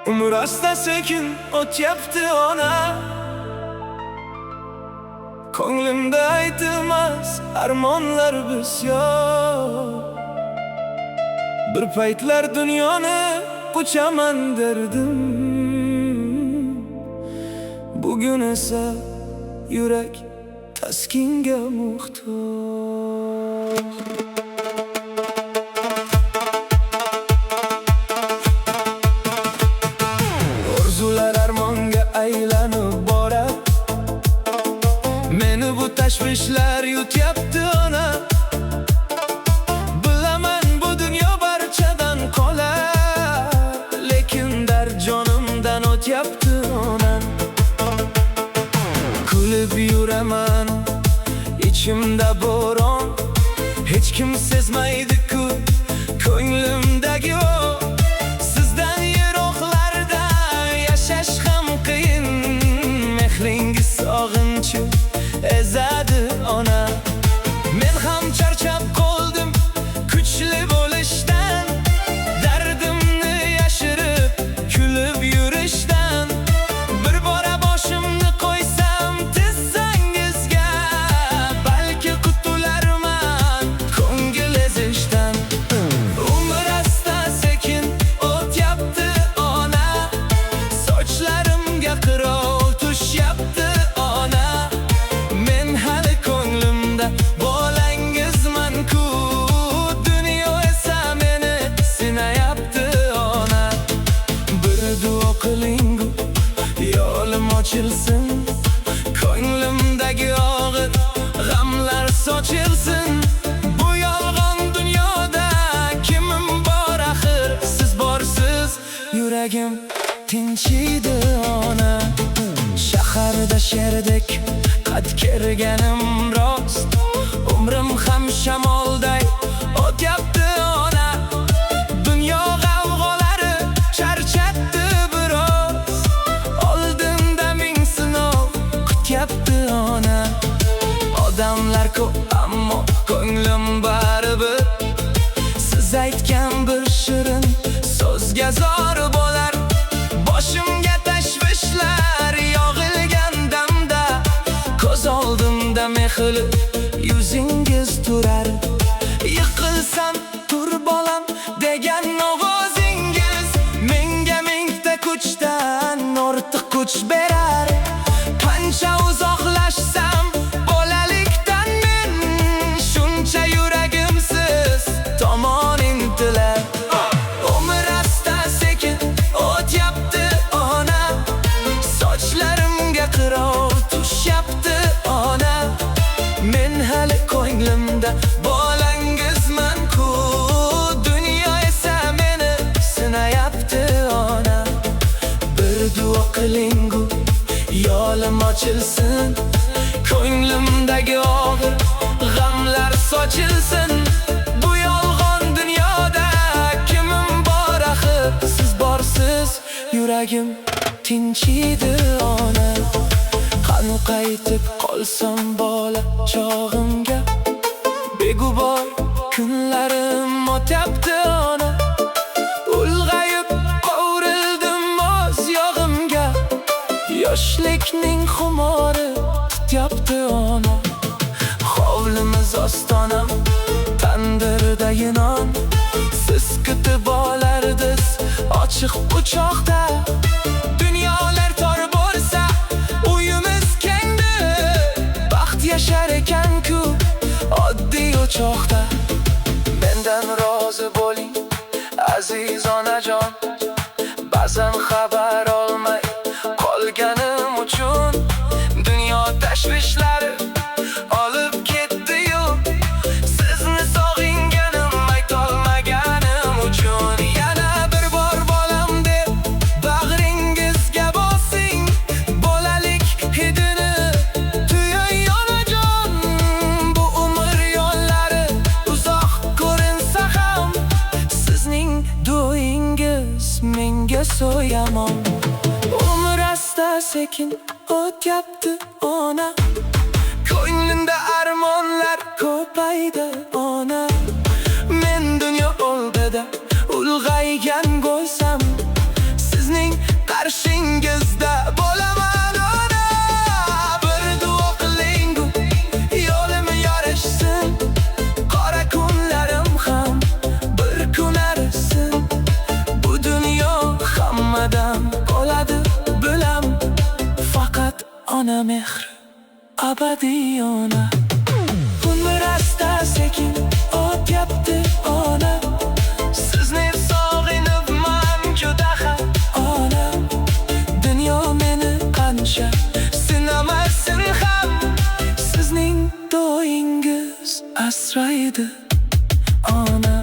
Umr asta sekin o'tyapti ona, ko'nglimda aytilmas armonlar bisyor. Bir paytlar dunyoni quchaman derdim, bugun esa yurak taskinga muhtoj. Orzular armonga aylanib borar, meni bu tashvishlar yutyapti ona. Bilaman bu dunyo barchadan qolar, lekin dard jonimdan o'tyapti ona. Kulib yuraman, ichimda bo'ron, hech kim sezmaydi-ku ko'nglimdagi o. Sizdan yiroqlarda yashash ham qiyin, mehringiz sog'inchi ezadi ona. Men ham charchab qoldim kuchli bo'lishdan, dardimni yashirib kulib yurishdan. Bir bora boshimni qo'ysam tizzangizga, balki qutularman ko'ngil ezishdan. Umr asta sekin o'tyapti ona, sochlarimga qirov tushyapti ona. Men hali ko'nglimda bolangizman-ku, dunyo esa meni sinayapti ona. Bir duo qiling-ku, yo'lim ochilsin, ko'nglimdagi og'ir g'amlar sochilsin. Bu yolg'on dunyoda kimim bor axir, siz borsiz yuragim tinchiydi ona. Shaharda sherdek qad kerganim rost, umrim ham shamolday o'tyapti ona. Dunyo g'avg'olari charchatdi biroz, oldinda ming sinov kutyapti ona. Odamlar ko'p ammo ko'nglim baribir, siz aytgan bir shirin so'zga zor bo'lar. Boshimga tashvishlar yog'ilgan damda, ko'z oldimda mehli yuzingiz turar. Yiqilsam tur bolam degan ovozingiz menga mingta kuchdan ortiq kuch berar. Qancha uzoqlashsam bolalikdan men, shuncha yuragim siz tomon intilar. Umr asta sekin o'tyapti ona, sochlarimga qirov tushyapti ona. Men hali ko'nglimda bolangizman-ku, dunyo esa meni sinayapti ona. Bir duo qiling-ku, yo'lim ochilsin, ko'nglimdagi og'ir g'amlar sochilsin. Bu yolg'on dunyoda kimim bor axir, siz borsiz yuragim tinchiydi ona. Qani qaytib qolsam bola chog'imga, begubor kunlarim o'tyapti ona. Ulg'ayib qovrildim o'z yog'imga, yoshlikning xumori tutyapti ona. Hovlimiz ostonam, tandirda non, siz kutib olardiz ochiq quchoqda. Dunyolar tor bo'lsa uyimiz kengdir, baxt yashar ekan-ku oddiy o'choqda. Mendan rozi bo'ling aziz onajon, ba'zan xabar olmay qolganim uchun. Dunyo tashvishlari olib ketdi-yu, sizni sog'inganim aytolmaganim uchun. Yana bir bor bolam deb bag'ringizga bosing, bolalik hidini tuyay onajon. Bu umr yo'llari uzoq ko'rinsa ham, sizning duoingiz menga so'yamon. Umr asta sekin o'tyapti ona, ko'nglimda armonlar ko'paydi ona. Men dunyo oldida ulg'aygan bo'lsam, sizning qarshingizda bo'laman ona. Bir duo qiling, yo'lim yorishsin, qora kunlarim ham bir kun arisin. Bu dunyo hammadan bo'ladi, bilam, faqat ona mehri abadiy ona. Umr asta sekin o'tyapti ona, sizni sog'inibman juda ham ona. Dunyo meni qancha sinamasin ham, sizning duoyingiz asraydi ona.